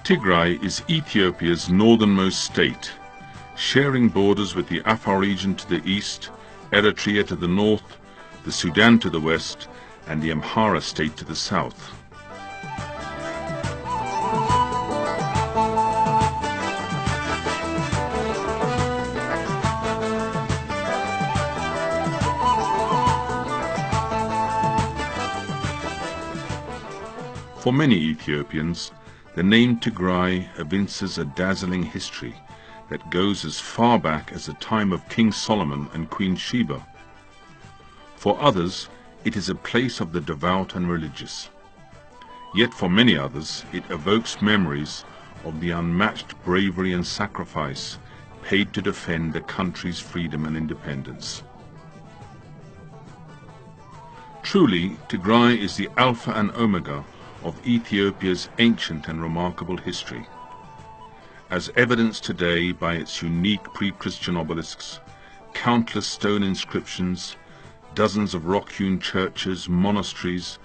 Tigray is Ethiopia's northernmost state, sharing borders with the Afar region to the east, Eritrea to the north, the Sudan to the west, and the Amhara state to the south. For many Ethiopians, the name Tigray evinces a dazzling history that goes as far back as the time of King Solomon and Queen Sheba. For others, it is a place of the devout and religious. Yet for many others, it evokes memories of the unmatched bravery and sacrifice paid to defend the country's freedom and independence. Truly, Tigray is the alpha and omega of Ethiopia's ancient and remarkable history, as evidenced today by its unique pre-Christian obelisks, countless stone inscriptions, dozens of rock-hewn churches, monasteries,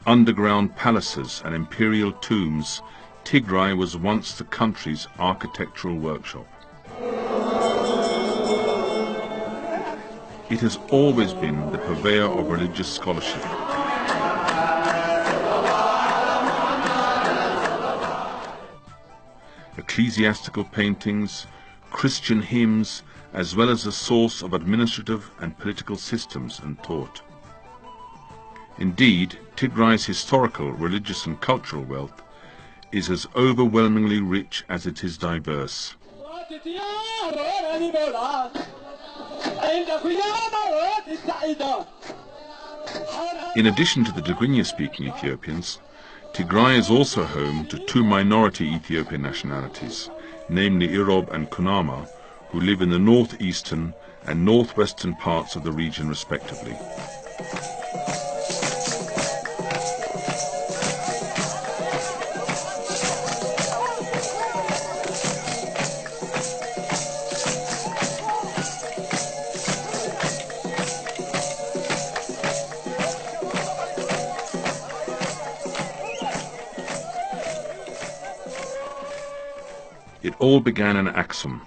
underground palaces and imperial tombs. Tigray was once the country's architectural workshop. It has always been the purveyor of religious scholarship. Ecclesiastical paintings, Christian hymns, as well as a source of administrative and political systems and thought. Indeed, Tigray's historical, religious and cultural wealth is as overwhelmingly rich as it is diverse. In addition to the Tigrinya-speaking Ethiopians, Tigray is also home to two minority Ethiopian nationalities, namely Irob and Kunama, who live in the northeastern and northwestern parts of the region respectively. It all began in Aksum.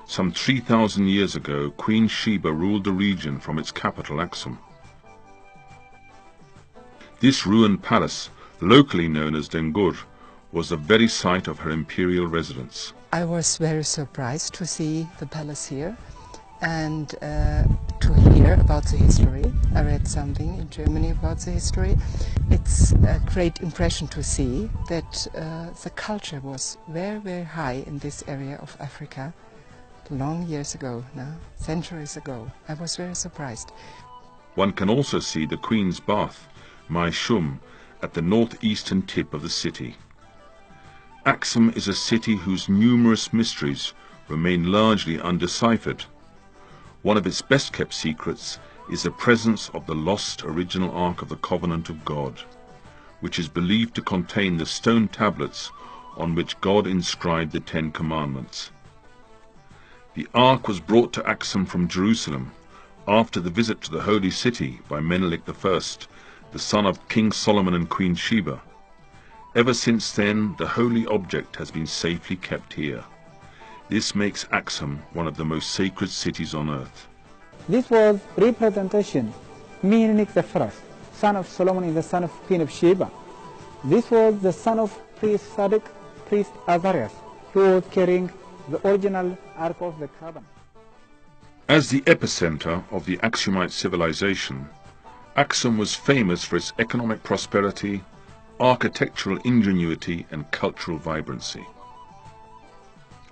Some 3,000 years ago, Queen Sheba ruled the region from its capital, Aksum. This ruined palace, locally known as Dengur, was the very site of her imperial residence. I was very surprised to see the palace here and to hear about the history. I read something in Germany about the history. It's a great impression to see that the culture was very, very high in this area of Africa long years ago now, centuries ago. I was very surprised. One can also see the Queen's Bath, Mai Shum, at the northeastern tip of the city. Aksum is a city whose numerous mysteries remain largely undeciphered. One of its best-kept secrets is the presence of the lost original Ark of the Covenant of God, which is believed to contain the stone tablets on which God inscribed the Ten Commandments. The Ark was brought to Aksum from Jerusalem after the visit to the Holy City by Menelik I, the son of King Solomon and Queen Sheba. Ever since then, the holy object has been safely kept here. This makes Aksum one of the most sacred cities on earth. This was representation, Menelik I, son of Solomon and the son of Queen of Sheba. This was the son of priest Sadok, priest Azarias, who was carrying the original Ark of the Covenant. As the epicenter of the Aksumite civilization, Aksum was famous for its economic prosperity, architectural ingenuity and cultural vibrancy.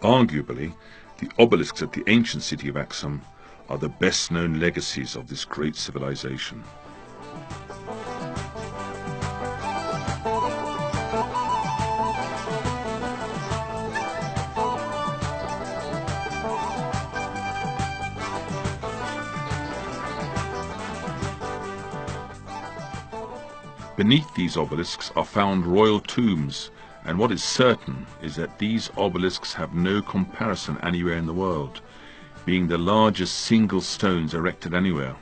Arguably, the obelisks at the ancient city of Aksum are the best-known legacies of this great civilization. Beneath these obelisks are found royal tombs, and what is certain is that these obelisks have no comparison anywhere in the world, being the largest single stones erected anywhere.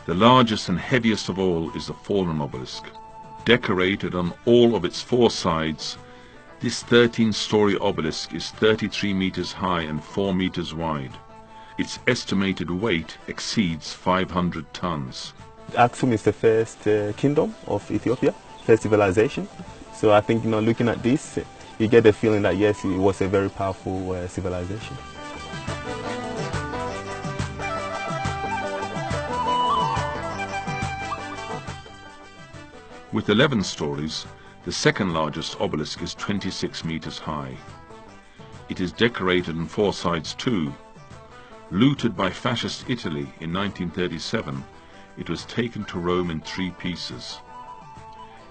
The largest and heaviest of all is the fallen obelisk, Decorated on all of its four sides, this 13-story obelisk is 33 meters high and 4 meters wide. Its estimated weight exceeds 500 tons. Aksum is the first kingdom of Ethiopia, first civilization. So I think, looking at this, you get the feeling that yes, it was a very powerful civilization. With 11 stories, the second largest obelisk is 26 meters high. It is decorated on four sides too. Looted by fascist Italy in 1937, it was taken to Rome in 3 pieces.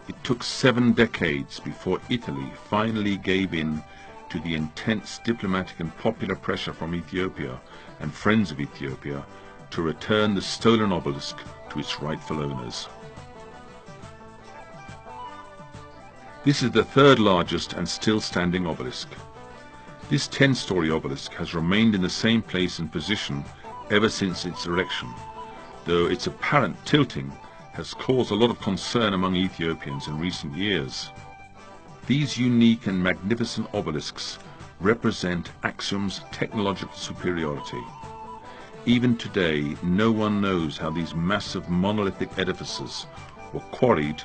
It took 7 decades before Italy finally gave in to the intense diplomatic and popular pressure from Ethiopia and friends of Ethiopia to return the stolen obelisk to its rightful owners. This is the third largest and still standing obelisk. This 10-story obelisk has remained in the same place and position ever since its erection, though its apparent tilting has caused a lot of concern among Ethiopians in recent years. These unique and magnificent obelisks represent Aksum's technological superiority. Even today, no one knows how these massive monolithic edifices were quarried,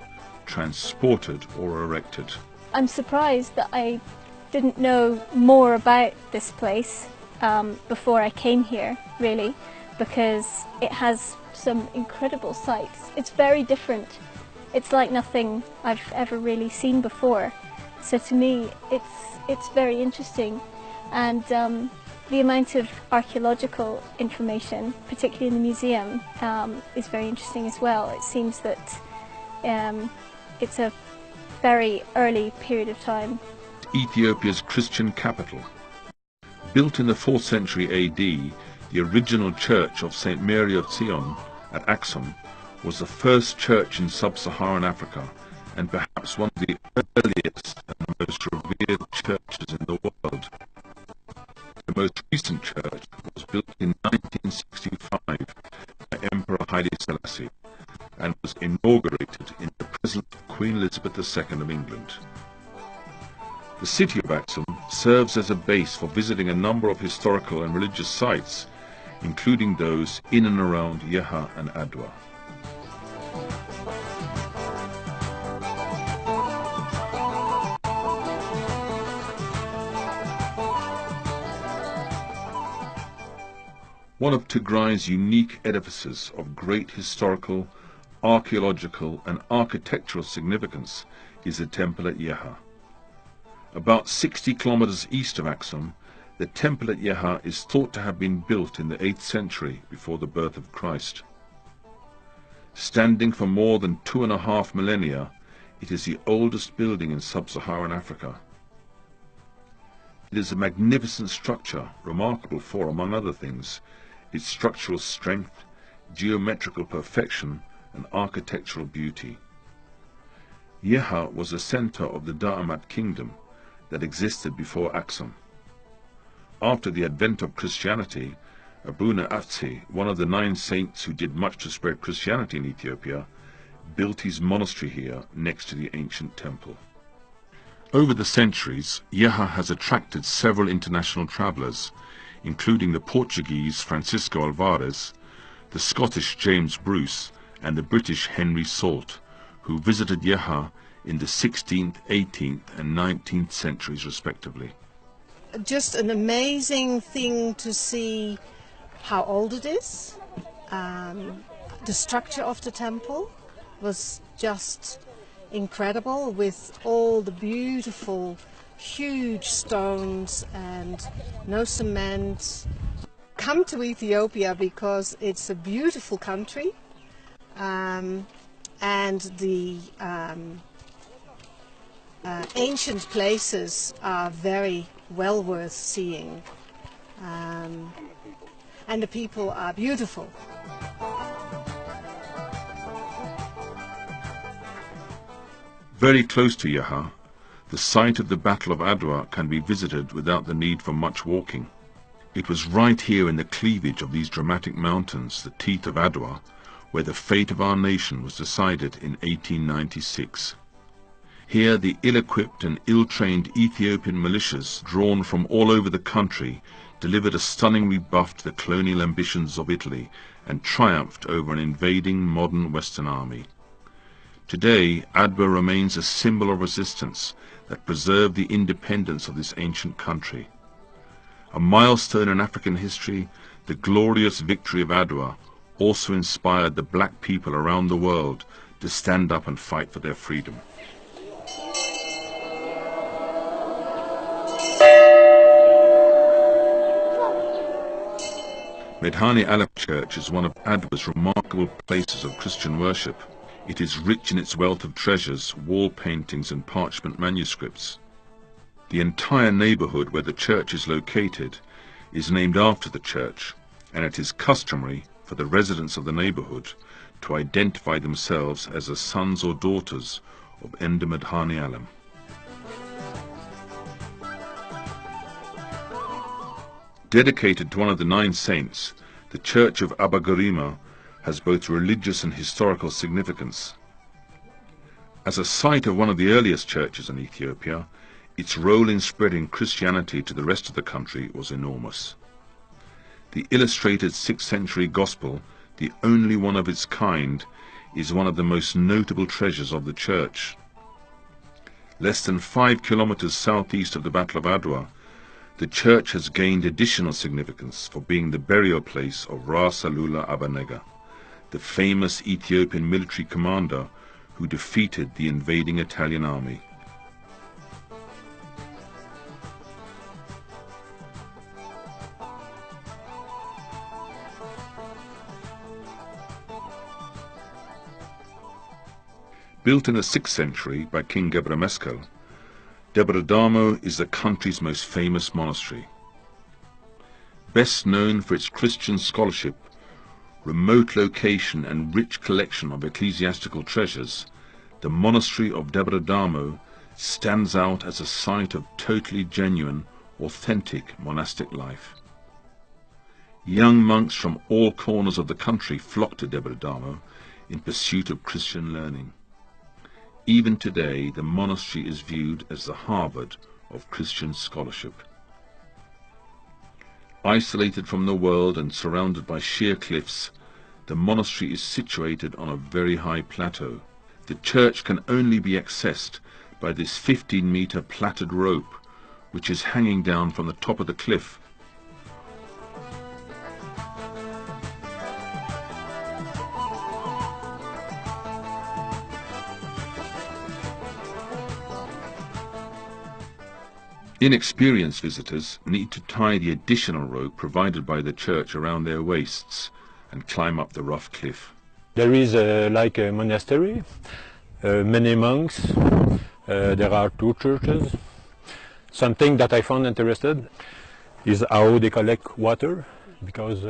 transported or erected. I'm surprised that I didn't know more about this place before I came here, really, because it has some incredible sights. It's very different. It's like nothing I've ever really seen before. So to me, it's very interesting, and the amount of archaeological information, particularly in the museum, is very interesting as well. It seems that it's a very early period of time. Ethiopia's Christian capital. Built in the 4th century AD, the original church of St. Mary of Zion at Aksum was the first church in sub-Saharan Africa and perhaps one of the earliest and most revered churches in the world. The most recent church was built in 1965 by Emperor Haile Selassie and was inaugurated in the presence of Queen Elizabeth II of England. The city of Aksum serves as a base for visiting a number of historical and religious sites, including those in and around Yeha and Adwa. One of Tigray's unique edifices of great historical, archaeological and architectural significance is the temple at Yeha. About 60 kilometers east of Aksum, the temple at Yeha is thought to have been built in the 8th century before the birth of Christ. Standing for more than 2.5 millennia, it is the oldest building in sub-Saharan Africa. It is a magnificent structure, remarkable for, among other things, its structural strength, geometrical perfection and architectural beauty. Yeha was the center of the Da'amat kingdom that existed before Aksum. After the advent of Christianity, Abuna Atsi, one of the 9 saints who did much to spread Christianity in Ethiopia, built his monastery here next to the ancient temple. Over the centuries, Yeha has attracted several international travelers, including the Portuguese Francisco Alvarez, the Scottish James Bruce, and the British Henry Salt, who visited Yeha in the 16th, 18th and 19th centuries respectively. Just an amazing thing to see how old it is. The structure of the temple was just incredible, with all the beautiful huge stones and no cement. Come to Ethiopia because it's a beautiful country, and the ancient places are very well worth seeing, and the people are beautiful. Very close to Yeha, the site of the Battle of Adwa can be visited without the need for much walking. It was right here in the cleavage of these dramatic mountains, the teeth of Adwa, where the fate of our nation was decided in 1896. Here the ill-equipped and ill-trained Ethiopian militias, drawn from all over the country, delivered a stunning rebuff to the colonial ambitions of Italy and triumphed over an invading modern Western army. Today, Adwa remains a symbol of resistance that preserved the independence of this ancient country. A milestone in African history, the glorious victory of Adwa also inspired the black people around the world to stand up and fight for their freedom. Medhane Alam Church is one of Adwa's remarkable places of Christian worship. It is rich in its wealth of treasures, wall paintings and parchment manuscripts. The entire neighborhood where the church is located is named after the church, and it is customary for the residents of the neighborhood to identify themselves as the sons or daughters of Enda Medhane Alam. Dedicated to one of the 9 saints, the church of Abba Garima has both religious and historical significance. As a site of one of the earliest churches in Ethiopia, its role in spreading Christianity to the rest of the country was enormous. The illustrated 6th century Gospel, the only one of its kind, is one of the most notable treasures of the church. Less than 5 kilometers southeast of the Battle of Adwa, the church has gained additional significance for being the burial place of Ras Alula Abanega, the famous Ethiopian military commander who defeated the invading Italian army. Built in the 6th century by King Gebre Meskel, Debre Damo is the country's most famous monastery. Best known for its Christian scholarship, remote location and rich collection of ecclesiastical treasures, the monastery of Debre Damo stands out as a site of totally genuine, authentic monastic life. Young monks from all corners of the country flock to Debre Damo in pursuit of Christian learning. Even today, the monastery is viewed as the Harvard of Christian scholarship. Isolated from the world and surrounded by sheer cliffs, the monastery is situated on a very high plateau. The church can only be accessed by this 15-meter plaited rope, which is hanging down from the top of the cliff. Inexperienced visitors need to tie the additional rope provided by the church around their waists and climb up the rough cliff. There is like a monastery, many monks, there are 2 churches. Something that I found interesting is how they collect water, because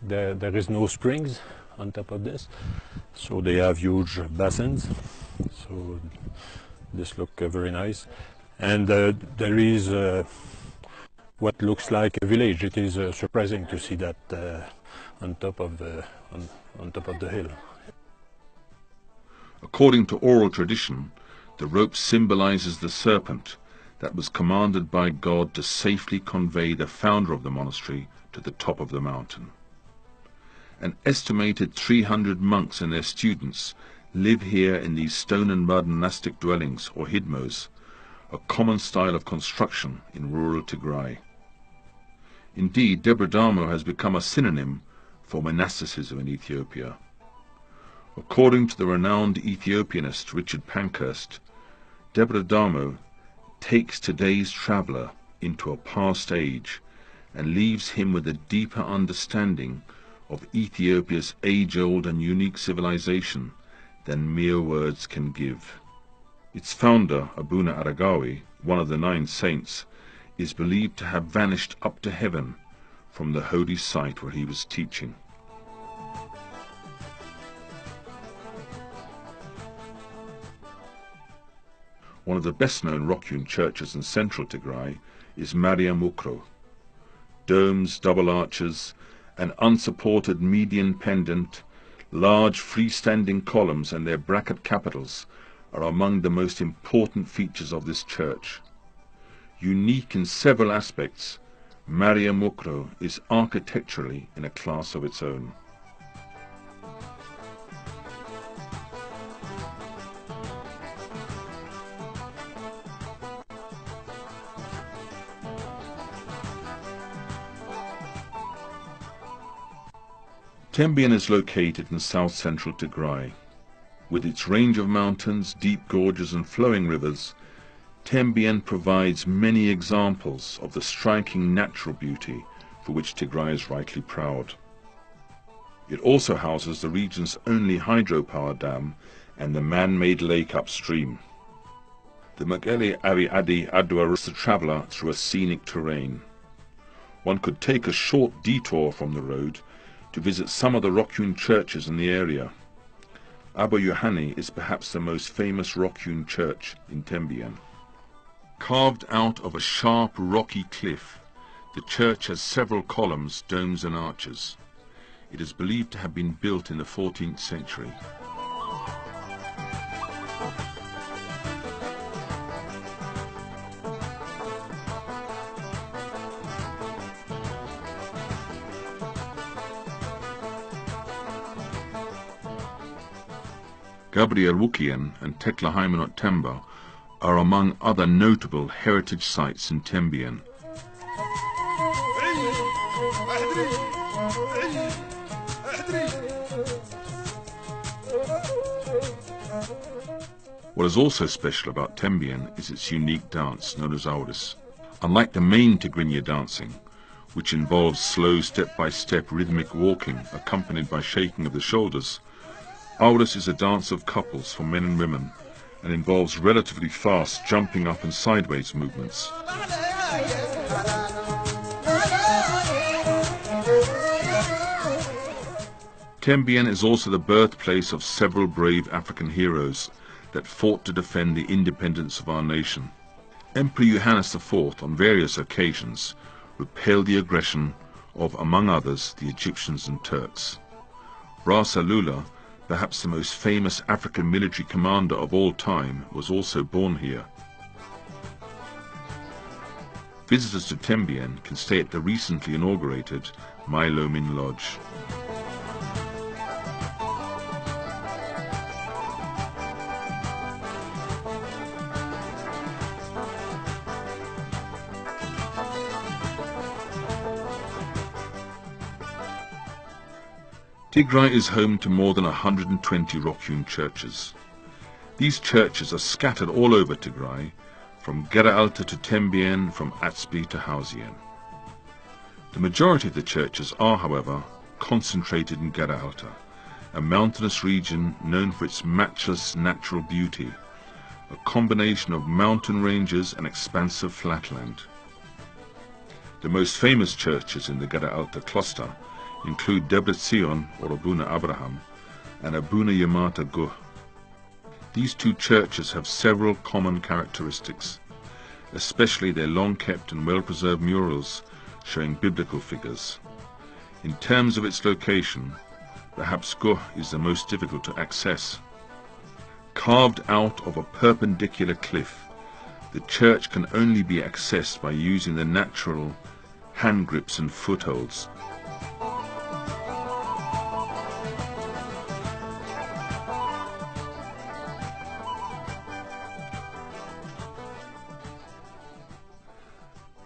there is no springs on top of this, so they have huge basins, so this looks very nice. And there is what looks like a village. It is surprising to see that on top of the hill. According to oral tradition, the rope symbolizes the serpent that was commanded by God to safely convey the founder of the monastery to the top of the mountain. An estimated 300 monks and their students live here in these stone and mud monastic dwellings, or hidmos, a common style of construction in rural Tigray. Indeed, Debre Damo has become a synonym for monasticism in Ethiopia. According to the renowned Ethiopianist Richard Pankhurst, Debre Damo takes today's traveller into a past age and leaves him with a deeper understanding of Ethiopia's age-old and unique civilization than mere words can give. Its founder, Abuna Aragawi, one of the 9 saints, is believed to have vanished up to heaven from the holy site where he was teaching. One of the best-known rock-hewn churches in central Tigray is Mariam Ukro. Domes, double arches, an unsupported median pendant, large freestanding columns and their bracket capitals are among the most important features of this church. Unique in several aspects, Mariam Wukro is architecturally in a class of its own. Tembien is located in south-central Tigray. With its range of mountains, deep gorges and flowing rivers, Tembien provides many examples of the striking natural beauty for which Tigray is rightly proud. It also houses the region's only hydropower dam and the man-made lake upstream. The Mekele Ariadi Adwa is the traveller through a scenic terrain. One could take a short detour from the road to visit some of the rock-hewn churches in the area. Abu Yohani is perhaps the most famous rock-hewn church in Tembien. Carved out of a sharp rocky cliff, the church has several columns, domes and arches. It is believed to have been built in the 14th century. Gabriel Wukien and Tekla Haimanot Temba are among other notable heritage sites in Tembien. What is also special about Tembien is its unique dance known as Audis. Unlike the main Tigrinya dancing, which involves slow step-by-step rhythmic walking accompanied by shaking of the shoulders, Audis is a dance of couples for men and women and involves relatively fast jumping up and sideways movements. Tembien is also the birthplace of several brave African heroes that fought to defend the independence of our nation. Emperor Johannes IV on various occasions repelled the aggression of, among others, the Egyptians and Turks. Ras Alula, perhaps the most famous African military commander of all time, was also born here. Visitors to Tembien can stay at the recently inaugurated Mailomin Lodge. Tigray is home to more than 120 rock-hewn churches. These churches are scattered all over Tigray, from Gera-Alta to Tembien, from Atzbi to Hausien. The majority of the churches are, however, concentrated in Gera-Alta, a mountainous region known for its matchless natural beauty, a combination of mountain ranges and expansive flatland. The most famous churches in the Gera-Alta cluster include Debre Zion, or Abuna Abraham, and Abuna Yamata Guh. These two churches have several common characteristics, especially their long-kept and well-preserved murals showing biblical figures. In terms of its location, perhaps Guh is the most difficult to access. Carved out of a perpendicular cliff, the church can only be accessed by using the natural hand grips and footholds.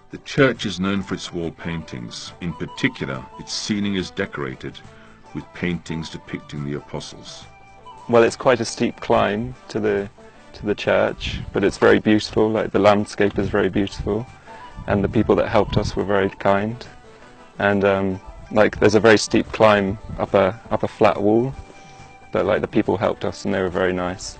The church is known for its wall paintings. In particular, its ceiling is decorated with paintings depicting the apostles. Well, it's quite a steep climb to the church, but it's very beautiful. Like, the landscape is very beautiful, and the people that helped us were very kind. And like, there's a very steep climb up a flat wall, but like, the people helped us and they were very nice.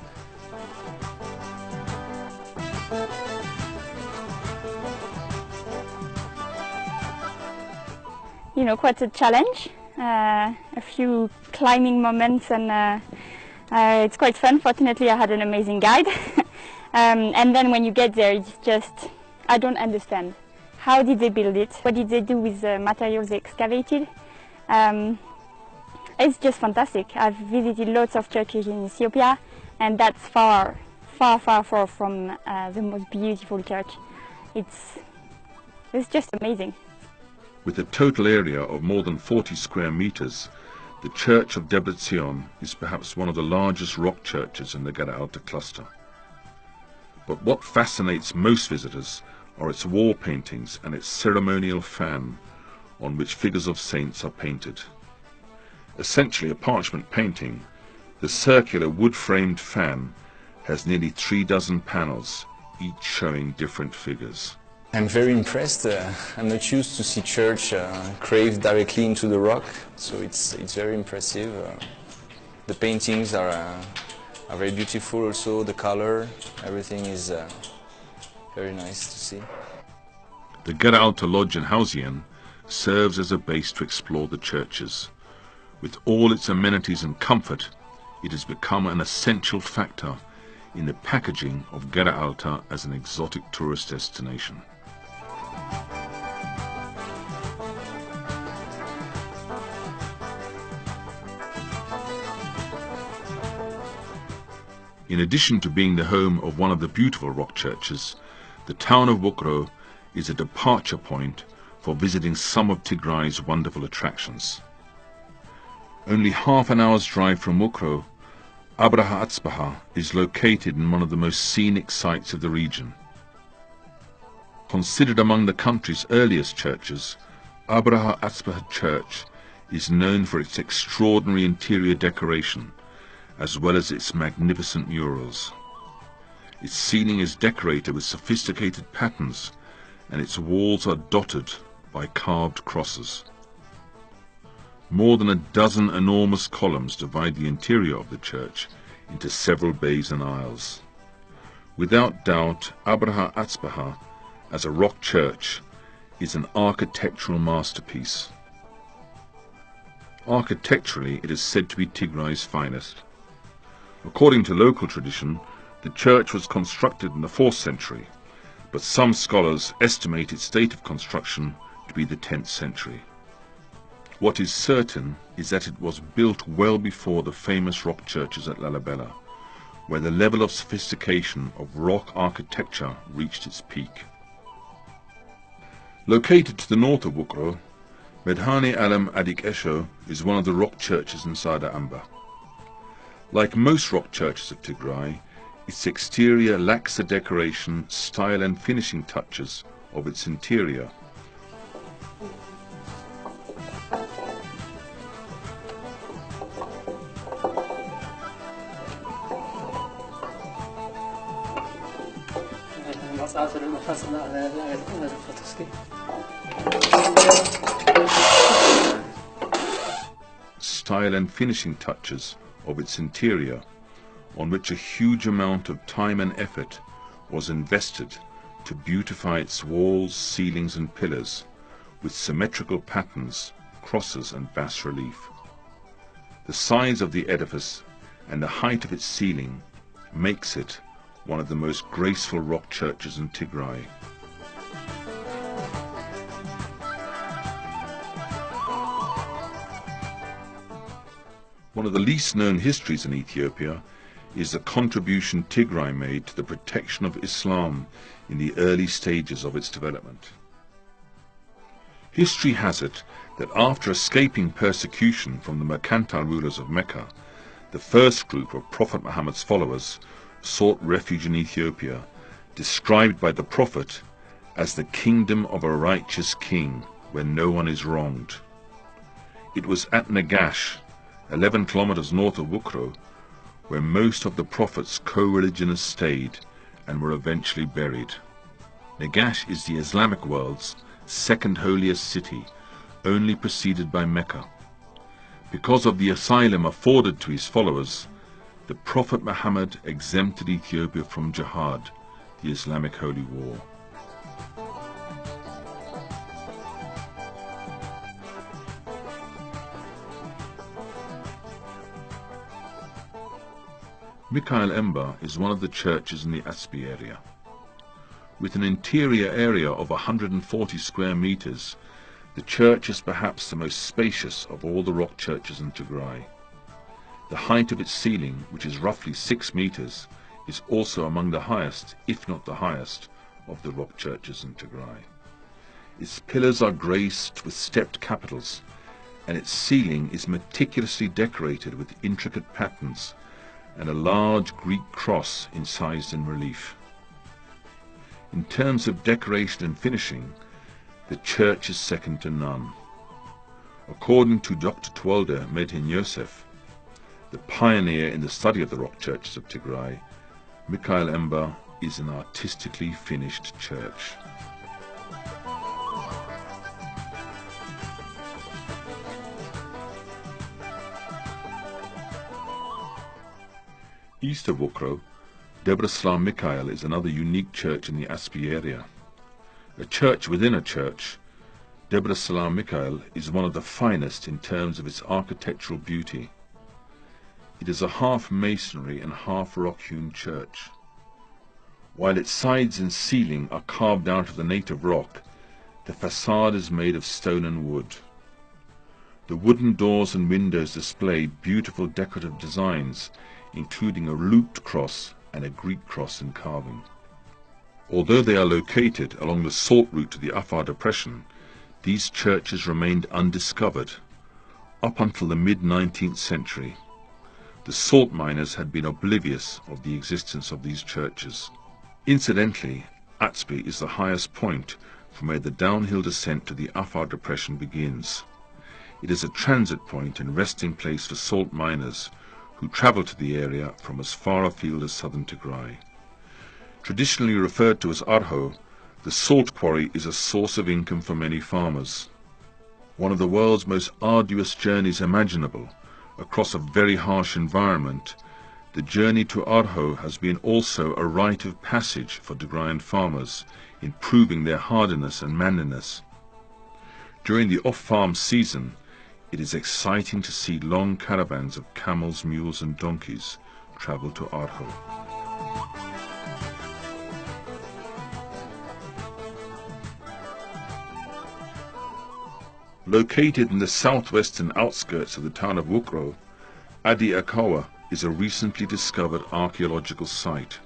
You know, quite a challenge, a few climbing moments, and it's quite fun. Fortunately, I had an amazing guide. And then when you get there, it's just, I don't understand. How did they build it? What did they do with the materials they excavated? It's just fantastic. I've visited lots of churches in Ethiopia, and that's far far from the most beautiful church. It's just amazing. With a total area of more than 40 square meters, the Church of Debrecen is perhaps one of the largest rock churches in the Gara Alta cluster. But what fascinates most visitors are its wall paintings and its ceremonial fan, on which figures of saints are painted. Essentially a parchment painting, the circular wood-framed fan has nearly 36 panels, each showing different figures. I'm very impressed. I'm not used to see church carved directly into the rock, so it's very impressive. The paintings are very beautiful also, the color, everything is very nice to see. The Gara Alta Lodge in Hausien serves as a base to explore the churches. With all its amenities and comfort, it has become an essential factor in the packaging of Gara Alta as an exotic tourist destination. In addition to being the home of one of the beautiful rock churches, the town of Wukro is a departure point for visiting some of Tigray's wonderful attractions. Only half an hour's drive from Wukro, Abraha Atzbaha is located in one of the most scenic sites of the region. Considered among the country's earliest churches, Abraha Atzbaha Church is known for its extraordinary interior decoration, as well as its magnificent murals. Its ceiling is decorated with sophisticated patterns, and its walls are dotted by carved crosses. More than a dozen enormous columns divide the interior of the church into several bays and aisles. Without doubt, Abraha Atzbaha, as a rock church, is an architectural masterpiece. Architecturally, it is said to be Tigray's finest. According to local tradition, the church was constructed in the 4th century, but some scholars estimate its date of construction to be the 10th century. What is certain is that it was built well before the famous rock churches at Lalibela, where the level of sophistication of rock architecture reached its peak. Located to the north of Wukro, Medhane Alam Adik Esho is one of the rock churches in Sada Amba. Like most rock churches of Tigray, its exterior lacks the decoration, style and finishing touches of its interior. Style and finishing touches of its interior, on which a huge amount of time and effort was invested to beautify its walls, ceilings and pillars with symmetrical patterns, crosses and bas-relief. The size of the edifice and the height of its ceiling makes it one of the most graceful rock churches in Tigray. One of the least known histories in Ethiopia is the contribution Tigray made to the protection of Islam in the early stages of its development. History has it that after escaping persecution from the mercantile rulers of Mecca, the first group of Prophet Muhammad's followers sought refuge in Ethiopia, described by the Prophet as the kingdom of a righteous king where no one is wronged. It was at Nagash, 11 kilometers north of Wukro, where most of the Prophet's co-religionists stayed and were eventually buried. Nagash is the Islamic world's second holiest city, only preceded by Mecca. Because of the asylum afforded to his followers, the Prophet Muhammad exempted Ethiopia from jihad, the Islamic holy war. Mikhail Emba is one of the churches in the Aspi area. With an interior area of 140 square meters, the church is perhaps the most spacious of all the rock churches in Tigray. The height of its ceiling, which is roughly 6 meters, is also among the highest, if not the highest, of the rock churches in Tigray. Its pillars are graced with stepped capitals, and its ceiling is meticulously decorated with intricate patterns and a large Greek cross incised in relief. In terms of decoration and finishing, the church is second to none. According to Dr. Twalda Medhin Yosef, the pioneer in the study of the rock churches of Tigray, Mikhail Ember is an artistically finished church. East of Wukro, Debre Slam Mikhail is another unique church in the Aspi area. A church within a church, Debre Slam Mikhail is one of the finest in terms of its architectural beauty. It is a half masonry and half rock-hewn church. While its sides and ceiling are carved out of the native rock, the facade is made of stone and wood. The wooden doors and windows display beautiful decorative designs, including a looped cross and a Greek cross in carving. Although they are located along the salt route to the Afar Depression, these churches remained undiscovered up until the mid-19th century. The salt miners had been oblivious of the existence of these churches. Incidentally, Atspi is the highest point from where the downhill descent to the Afar Depression begins. It is a transit point and resting place for salt miners who travel to the area from as far afield as southern Tigray. Traditionally referred to as Arho, the salt quarry is a source of income for many farmers. One of the world's most arduous journeys imaginable, across a very harsh environment, the journey to Arho has been also a rite of passage for Tigrayan farmers in proving their hardiness and manliness. During the off-farm season, it is exciting to see long caravans of camels, mules and donkeys travel to Arho. Located in the southwestern outskirts of the town of Wukro, Adi Akawa is a recently discovered archaeological site.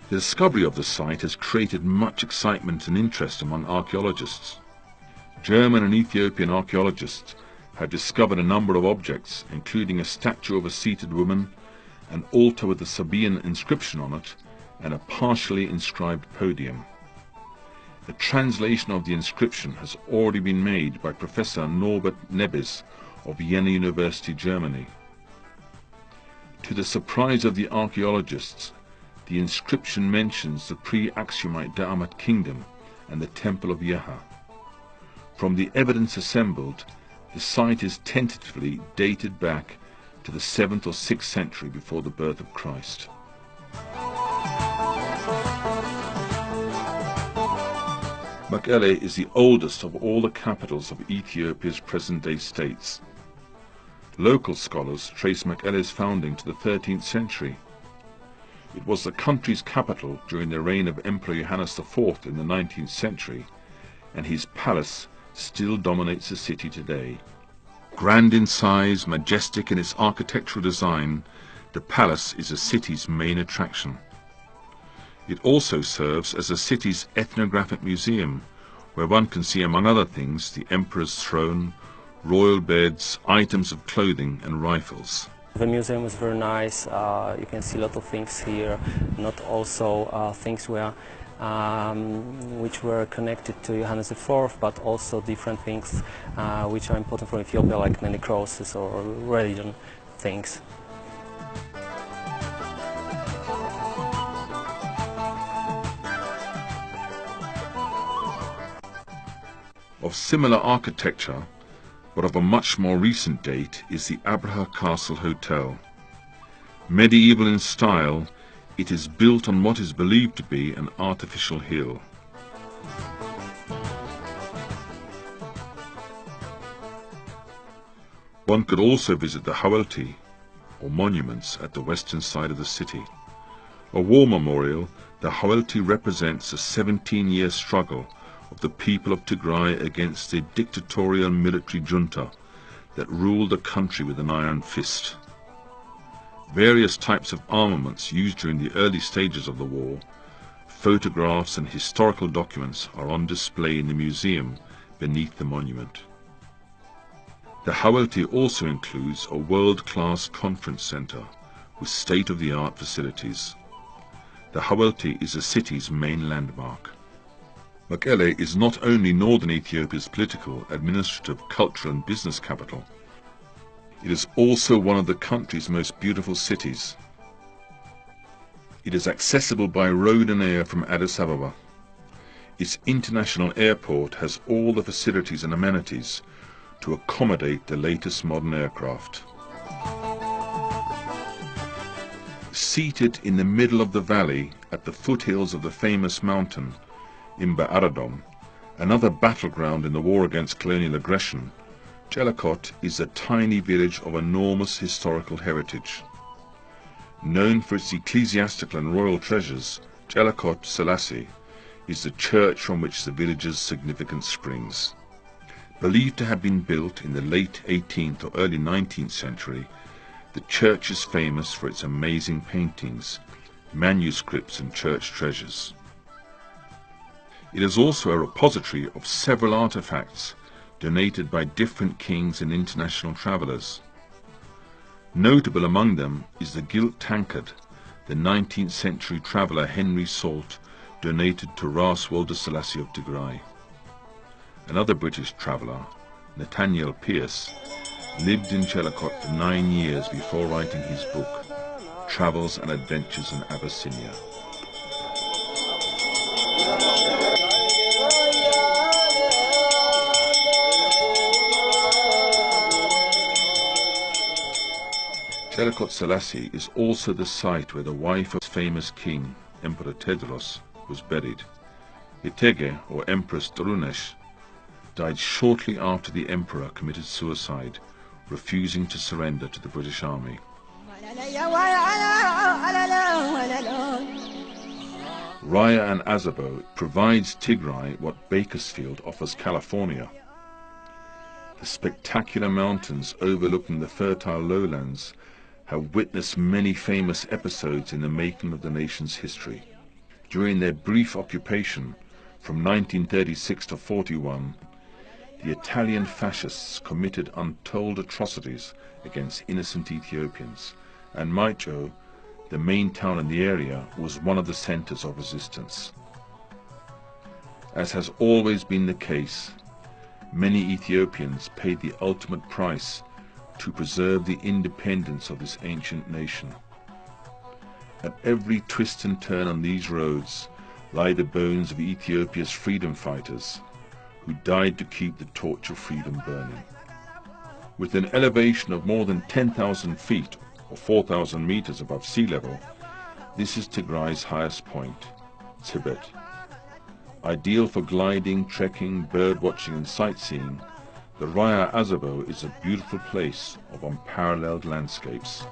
The discovery of the site has created much excitement and interest among archaeologists. German and Ethiopian archaeologists have discovered a number of objects, including a statue of a seated woman, an altar with a Sabaean inscription on it, and a partially inscribed podium. A translation of the inscription has already been made by Professor Norbert Nebis of Vienna University, Germany. To the surprise of the archaeologists, the inscription mentions the pre-Aksumite Da'amat kingdom and the temple of Yeha. From the evidence assembled, the site is tentatively dated back to the 7th or 6th century before the birth of Christ. Mekelle is the oldest of all the capitals of Ethiopia's present-day states. Local scholars trace Mekelle's founding to the 13th century. It was the country's capital during the reign of Emperor Johannes IV in the 19th century, and his palace still dominates the city today. Grand in size, majestic in its architectural design, the palace is the city's main attraction. It also serves as the city's ethnographic museum, where one can see, among other things, the emperor's throne, royal beds, items of clothing and rifles. The museum is very nice. You can see a lot of things here, not also things which were connected to Johannes IV, but also different things which are important for Ethiopia, like many crosses or religion things. Of similar architecture, but of a much more recent date, is the Abraha Castle Hotel. Medieval in style, it is built on what is believed to be an artificial hill. One could also visit the Hawelti, or monuments, at the western side of the city. A war memorial, the Hawelti represents a 17-year struggle of the people of Tigray against the dictatorial military junta that ruled the country with an iron fist. various types of armaments used during the early stages of the war, photographs and historical documents are on display in the museum beneath the monument. The Hawelti also includes a world-class conference center with state-of-the-art facilities. The Hawelti is the city's main landmark. Mekelle is not only northern Ethiopia's political, administrative, cultural and business capital, it is also one of the country's most beautiful cities. It is accessible by road and air from Addis Ababa. Its international airport has all the facilities and amenities to accommodate the latest modern aircraft. Seated in the middle of the valley at the foothills of the famous mountain Imba Aradom, another battleground in the war against colonial aggression, Jelekot is a tiny village of enormous historical heritage. Known for its ecclesiastical and royal treasures, Jelekot Selassie is the church from which the village's significance springs. Believed to have been built in the late 18th or early 19th century, the church is famous for its amazing paintings, manuscripts and church treasures. It is also a repository of several artifacts donated by different kings and international travelers. Notable among them is the gilt tankard the 19th century traveller Henry Salt donated to Ras Wolde Selassie of Tigray. Another British traveller, Nathaniel Pierce, lived in Jelekot for 9 years before writing his book, Travels and Adventures in Abyssinia. Jelekot Selassie is also the site where the wife of famous king, Emperor Tedros, was buried. Itege, or Empress Torunesh, died shortly after the emperor committed suicide, refusing to surrender to the British Army. Raya and Azabo provides Tigray what Bakersfield offers California. The spectacular mountains overlooking the fertile lowlands have witnessed many famous episodes in the making of the nation's history. During their brief occupation from 1936 to 41, the Italian fascists committed untold atrocities against innocent Ethiopians, and Maicho, the main town in the area, was one of the centers of resistance. As has always been the case, many Ethiopians paid the ultimate price to preserve the independence of this ancient nation. At every twist and turn on these roads lie the bones of Ethiopia's freedom fighters, who died to keep the torch of freedom burning. With an elevation of more than 10,000 feet, or 4,000 meters above sea level, this is Tigray's highest point, Tibet. Ideal for gliding, trekking, bird watching and sightseeing, the Raya Azabo is a beautiful place of unparalleled landscapes.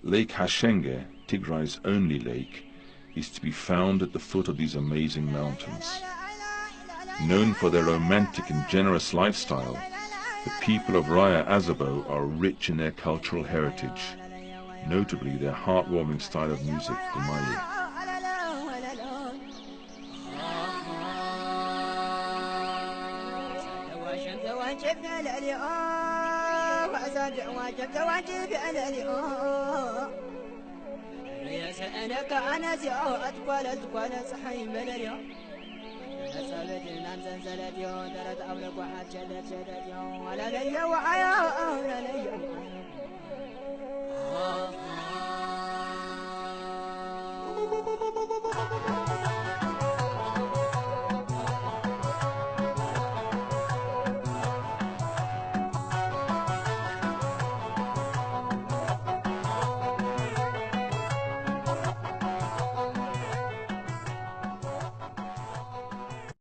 Lake Hashenge, Tigray's only lake, is to be found at the foot of these amazing mountains. Known for their romantic and generous lifestyle, the people of Raya Azabo are rich in their cultural heritage, notably their heartwarming style of music, the Mali. Oh